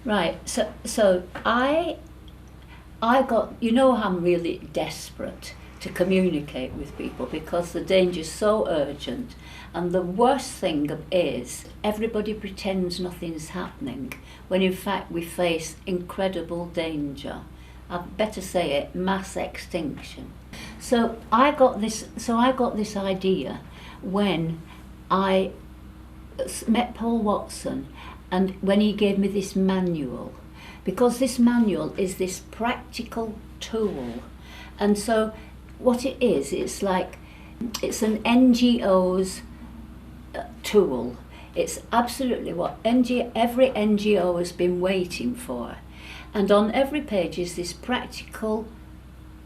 Right. So I got, you know, I'm really desperate to communicate with people because the danger is so urgent. And the worst thing is everybody pretends nothing's happening when in fact we face incredible danger. I'd better say it, mass extinction. So I got this idea when I met Paul Watson, and when he gave me this manual, because this manual is this practical tool. And so what it is, it's an NGO's tool. It's absolutely what every NGO has been waiting for. And on every page is this practical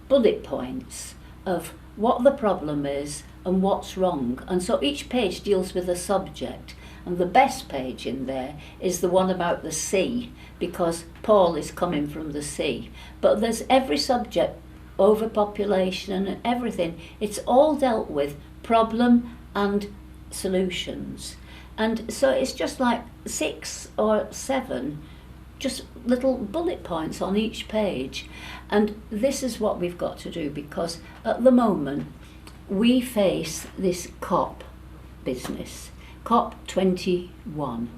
bullet points of what the problem is and what's wrong. And so each page deals with a subject. And the best page in there is the one about the sea, because Paul is coming from the sea. But there's every subject, overpopulation and everything. It's all dealt with, problem and solutions. And so it's just like 6 or 7 just little bullet points on each page. And this is what we've got to do, because at the moment we face this COP business, COP 21.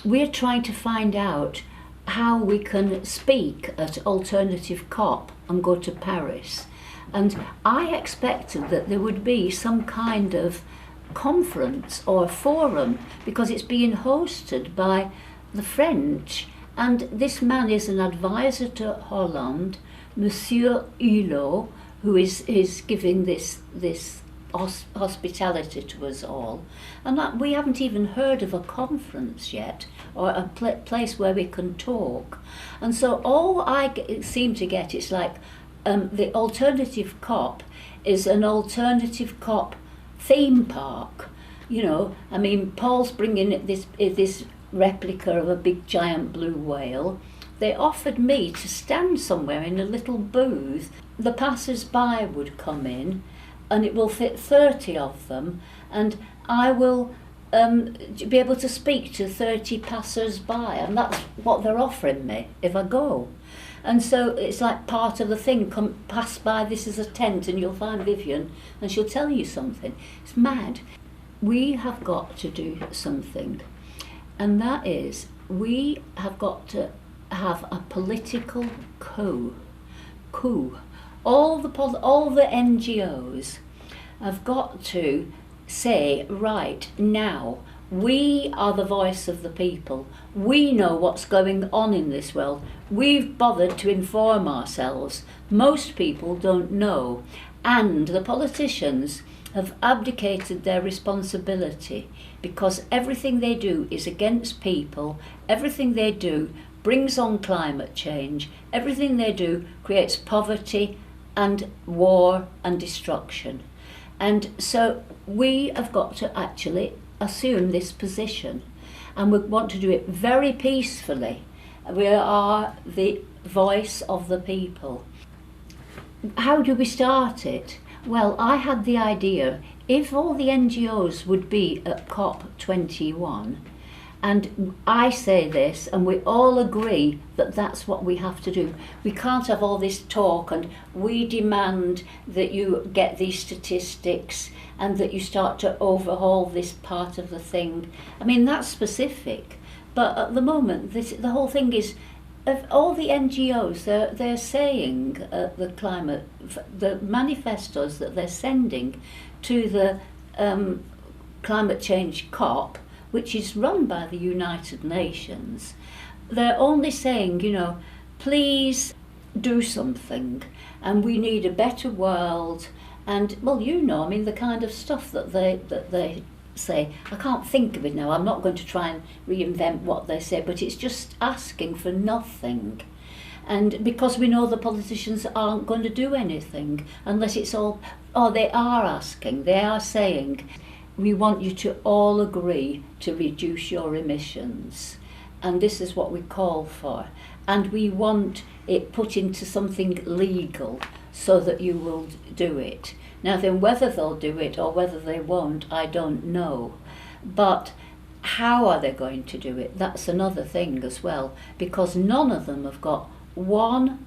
We're trying to find out how we can speak at alternative COP and go to Paris. And I expected that there would be some kind of conference or forum, because it's being hosted by the French, and this man is an advisor to Hollande, Monsieur Hulot, who is giving this hospitality to us all. And that we haven't even heard of a conference yet, or a place where we can talk. And so all I seem to get is like the alternative COP is an alternative COP theme park. You know, I mean, Paul's bringing this replica of a big giant blue whale. They offered me to stand somewhere in a little booth. The passers-by would come in, and it will fit 30 of them, and I will be able to speak to 30 passers-by, and that's what they're offering me if I go. And so it's like part of the thing, come pass by, this is a tent, and you'll find Vivienne, and she'll tell you something. It's mad. We have got to do something, and that is, we have got to have a political coup. All the NGOs have got to say, right, now, we are the voice of the people. We know what's going on in this world. We've bothered to inform ourselves. Most people don't know. And the politicians have abdicated their responsibility, because everything they do is against people. Everything they do brings on climate change. Everything they do creates poverty and war and destruction. And so we have got to actually assume this position, and we want to do it very peacefully. We are the voice of the people. How do we start it? Well, I had the idea, if all the NGOs would be at COP21, and I say this, and we all agree that that's what we have to do. We can't have all this talk, and we demand that you get these statistics and that you start to overhaul this part of the thing. I mean, that's specific, but at the moment, the whole thing is, of all the NGOs, they're saying the manifestos that they're sending to the climate change COP, which is run by the United Nations, they're only saying, you know, please do something, and we need a better world. And, well, you know, I mean, the kind of stuff that they say, I can't think of it now, I'm not going to try and reinvent what they say, but it's just asking for nothing. And because we know the politicians aren't going to do anything unless it's all, they are asking, they are saying, we want you to all agree to reduce your emissions. And this is what we call for. And we want it put into something legal so that you will do it. Now then, whether they'll do it or whether they won't, I don't know. But How are they going to do it? That's another thing as well, because none of them have got one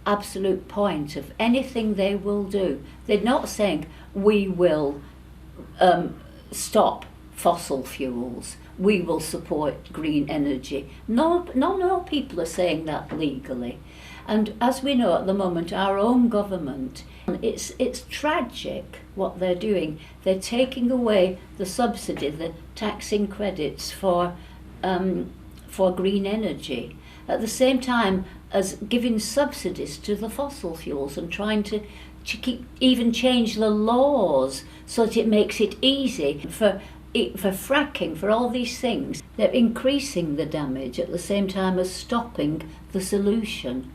absolute point of anything they will do. They're not saying we will stop fossil fuels, we will support green energy. No people are saying that legally. And as we know at the moment, our own government, it's tragic what they're doing. They're taking away the subsidy, the taxing credits for green energy, at the same time as giving subsidies to the fossil fuels and trying to even change the laws so that it makes it easy for fracking, for all these things. They're increasing the damage at the same time as stopping the solution.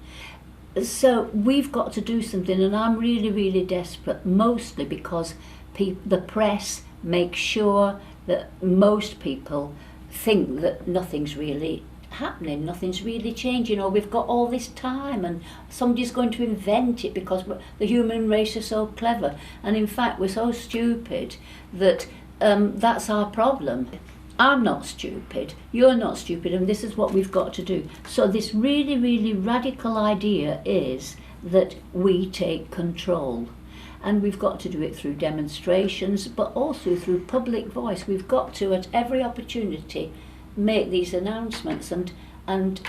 So we've got to do something, and I'm really, really desperate, mostly because the press makes sure that most people think that nothing's really happening, nothing's really changing, or we've got all this time and somebody's going to invent it because the human race is so clever. And in fact, we're so stupid that that's our problem. I'm not stupid, you're not stupid, and this is what we've got to do. So this really, really radical idea is that we take control. And we've got to do it through demonstrations, but also through public voice. We've got to, at every opportunity, make these announcements and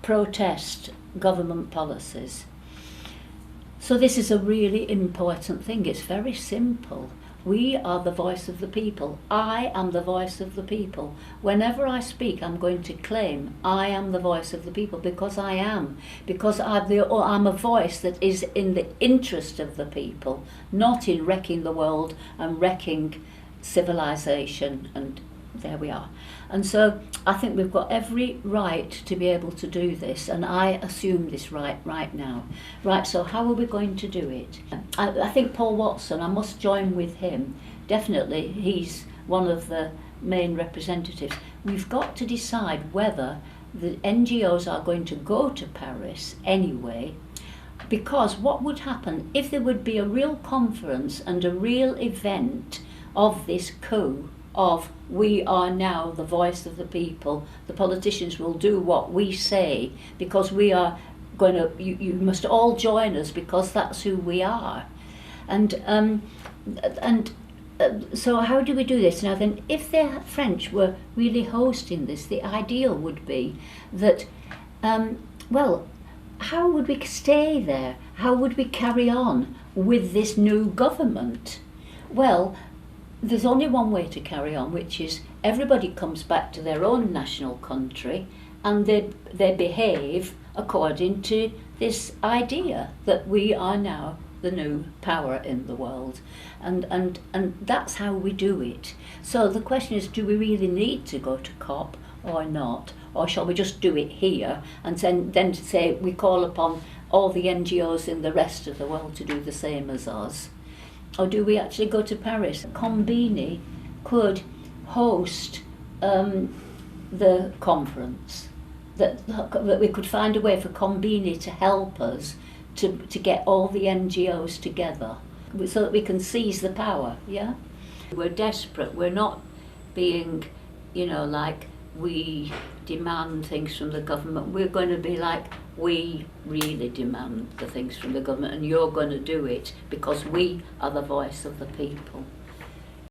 protest government policies. So this is a really important thing. It's very simple. We are the voice of the people. I am the voice of the people. Whenever I speak, I'm going to claim I am the voice of the people, because I am. Because I'm a voice that is in the interest of the people, not in wrecking the world and wrecking civilization. And there we are. And so I think we've got every right to be able to do this, and I assume this right now. Right, so how are we going to do it? I think Paul Watson, I must join with him. Definitely, he's one of the main representatives. We've got to decide whether the NGOs are going to go to Paris anyway, because what would happen if there would be a real conference and a real event of this coup of we are now the voice of the people, the politicians will do what we say because we are going to, you must all join us because that's who we are. So how do we do this? Now then, if the French were really hosting this, the ideal would be that, well, how would we stay there? How would we carry on with this new government? Well, there's only one way to carry on, which is everybody comes back to their own national country and they behave according to this idea that we are now the new power in the world. And that's how we do it. So the question is, do we really need to go to COP or not? Or shall we just do it here and then say we call upon all the NGOs in the rest of the world to do the same as us? Or do we actually go to Paris? Combini could host the conference, that we could find a way for Combini to help us to get all the NGOs together so that we can seize the power, yeah? We're desperate, we're not being, like we demand things from the government. We're going to be like, we really demand the things from the government and you're going to do it because we are the voice of the people.